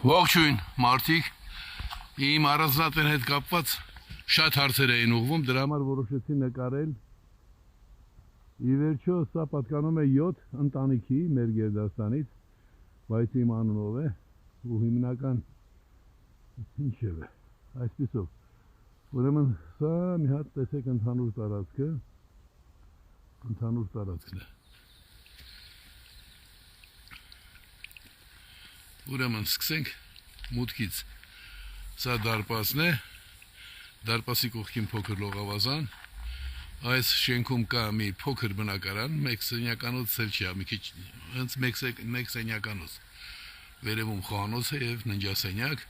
Ողջույն, մարդիկ, իմ առանձնատեն հետ կապված շատ հարցեր էին ուղղվում, դրա համար որոշեցի նկարել։ Ի վերջո, սա պատկանում է 7 ընտանիքի մեր Գերդաստանից, բայց իմ անունով է ու հիմնական ինչև է, այսպիսով։ Ուրեմն սա մի հատ տեսեք ընդհանուր տարածքն է։ Ուրեմն սկսենք մուտքից, սա դարպասն է, դարպասի կողքին փոքր լողավազան, այս շենքում կա մի փոքր բնակարան, մեկ սենյականոց էլ չի, մի քիչ հենց մեկ սենյականոց, վերևում խոհանոց է և ննջասենյակ,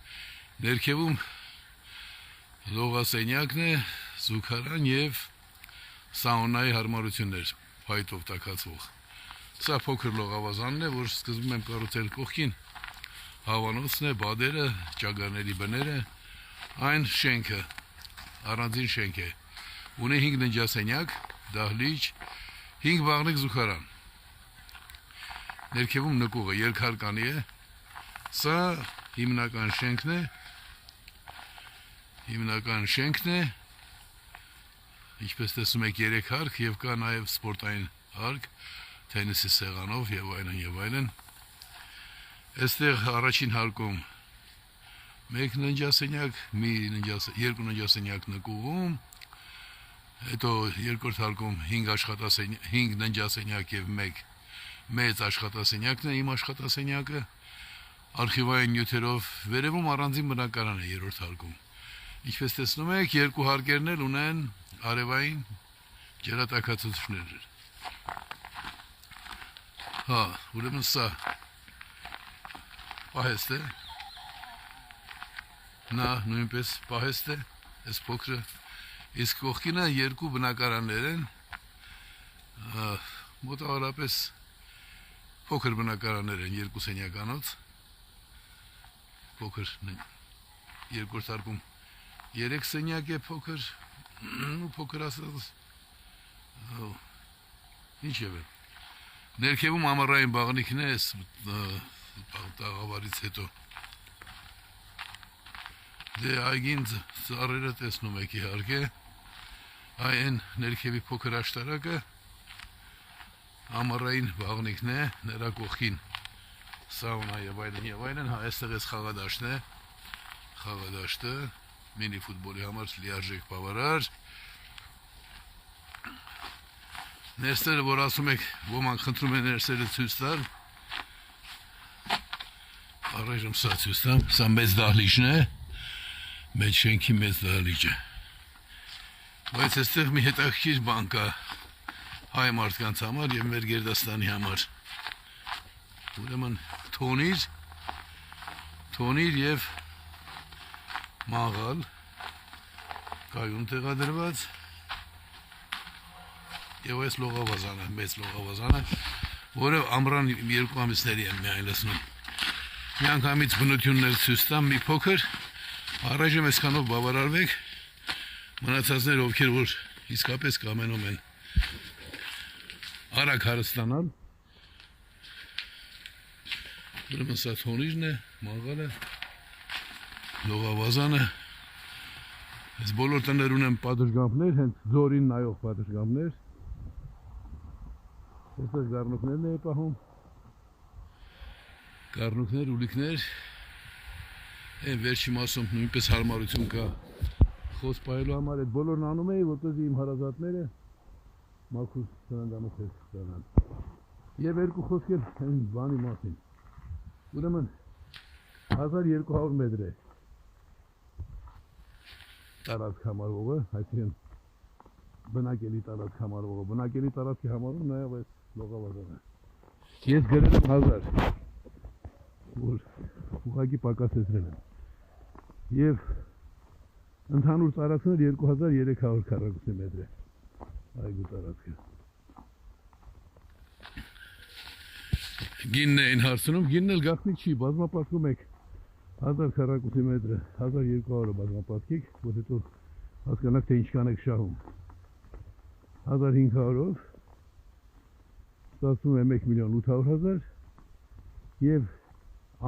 ներքևում լողասենյակն է, զուգարան և սաունայի հարմարություններ, փայտով տաքացվող։ Սա փոքր լողավազանն է, որ սկզբում եմ կառուցել կողքին, հավանոցն է, բադերը, ճագարների բները, այն շենքը, առանձին շենք է, ունի 5 ննջասենյակ, դահլիճ, 5 բաղնիկ զուգարան, ներքևում նկուղը երկհարկանի է, սա հիմնական շենքն է, ինչպես տեսնում եք 3 հարկ և կա նաև սպորտային հարկ, թենիսի սեղանով և այլն, Այստեղ առաջին հարկում մեկ ննջասենյակ, 2 ննջասենյակ նկուղում, հետո երկրորդ հարկում 5 ննջասենյակ և 1 մեծ աշխատասենյակն է, իմ աշխատասենյակը, արխիվային նյութերով, վերևում առանձին բնակարան է երրորդ հարկում։ Ինչպես տեսնում եք, 2 հարկերն էլ ունեն արևային ջրատաքացուցիչներ։ Ուրեմն սա պահեստ է, նա նույնպես պահեստ է, այս փոքրը, իսկ կողքինը 2 բնակարաններ են, մոտավորապես փոքր բնակարաններ են 2 սենյականոց, փոքր երկրորդ հարկում 3 սենյակ է փոքր ասած, ինչև է, ներքևում ամառային բաղնիքն է, տաղավարից հետո, դե այգին ծառերը տեսնում եք իհարկե, այն ներքևի փոքր աշտարակը, ամառային բաղնիքն է, նրա կողքին սաունա և այլն, այստեղ էս խաղադաշտն է, խաղադաշտը, մինի ֆուտբոլի համար լիարժեք բավարար, ներսերը, որ ասում եք, ոմանք խնդրում են ներսերը ցույց տալ, առայժմ սա ցույց տամ, սա մեծ դահլիճն է, մեծ շենքի մեծ դահլիճը, բայց այստեղ մի հետաքրքիր բան կա հայ մարդկանց համար և մեր Գերդաստանի համար, ուրեմն թոնիր և մաղալ, կայուն տեղադրված, և այս լողավազանը, մեծ լողավազանը, որը ամռան 2 ամիսների եմ միայն լսնում, մի անգամից բնություններ ցույց տամ, մի փոքր, առայժմ այսքանով բավարարվեք, մնացածներ ովքեր որ իսկապես կամենում են արագ հարստանալ, ուրեմն սա թոնիրն է, մաղալը, լողավազանը, այս բոլոր տներ ունեն պատշգամբներ, հենց ձորին նայող պատշգամբներ, այստեղ գառնուկներն է պահում, գառնուկներ, ուլիկներ, այն վերջի մասում նույնպես հարմարություն կա խոս պահելու համար, այդ բոլորն անում էի, որպեսզի իմ հարազատները մաքուր սննդամթեր ստանան։ Եվ 2 խոսքեր այն բանի մասին։ Ուրեմն 1200 մետր է տարածք համարվողը, այսինքն բնակելի տարածք համարվողը, բնակելի տարածքի համարվում նաև այս լողավազանը։ Ես գրել եմ 1000, որ ուղղակի պակասեցրել եմ։ Եվ ընդհանուր տարածքն 2300 քառակուսի մետր է այգու տարածքը։ Գինն էին հարցնում, գինն էլ գաղտնիք չի, բազմապատկում եք 1000 քառակուսի մետրը, 1200-ը բազմապատկիկ, որ հետո հասկանաք, թե ինչքան եք շահում։ 1500-ով ստացվում է 1,8 միլիոն և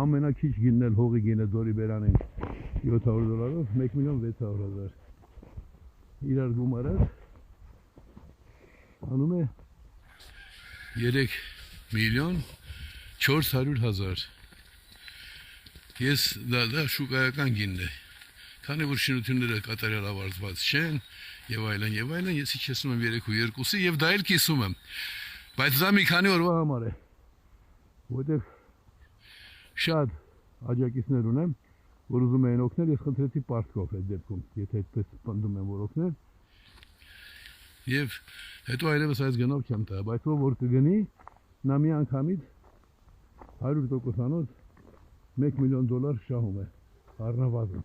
ամենակիչ գինն էլ հողի գինը դորի բերանենք $700 $1,600,000 իրար գումարած անում է 3,400,000 ես դա շուկայական գինն է քանի որ շինությունները կատարյալ ավարտված չեն եւ այլն ես իջեցնում եմ 3.2-ի եւ դա էլ կիսում եմ բայց դա մի քանի օրվա համար է որտեղ շատ աջակիցներ ունեմ որ ուզում են օգնել ես խնդրեցի պարտքով այդ դեպքում եթե այդպես պնդում են որ օգնել եւ հետո այլևս այս գնով չեմ տա բայց որ կգնի նա մի անգամից 100%-անոց $1,000,000 շահում է առնվազն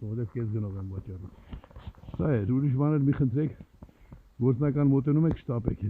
որտեղ կես գնով եմ վաճառում սա է ուրիշ բաներ մի խնդրեք գործնական մոտենում եք շտապեք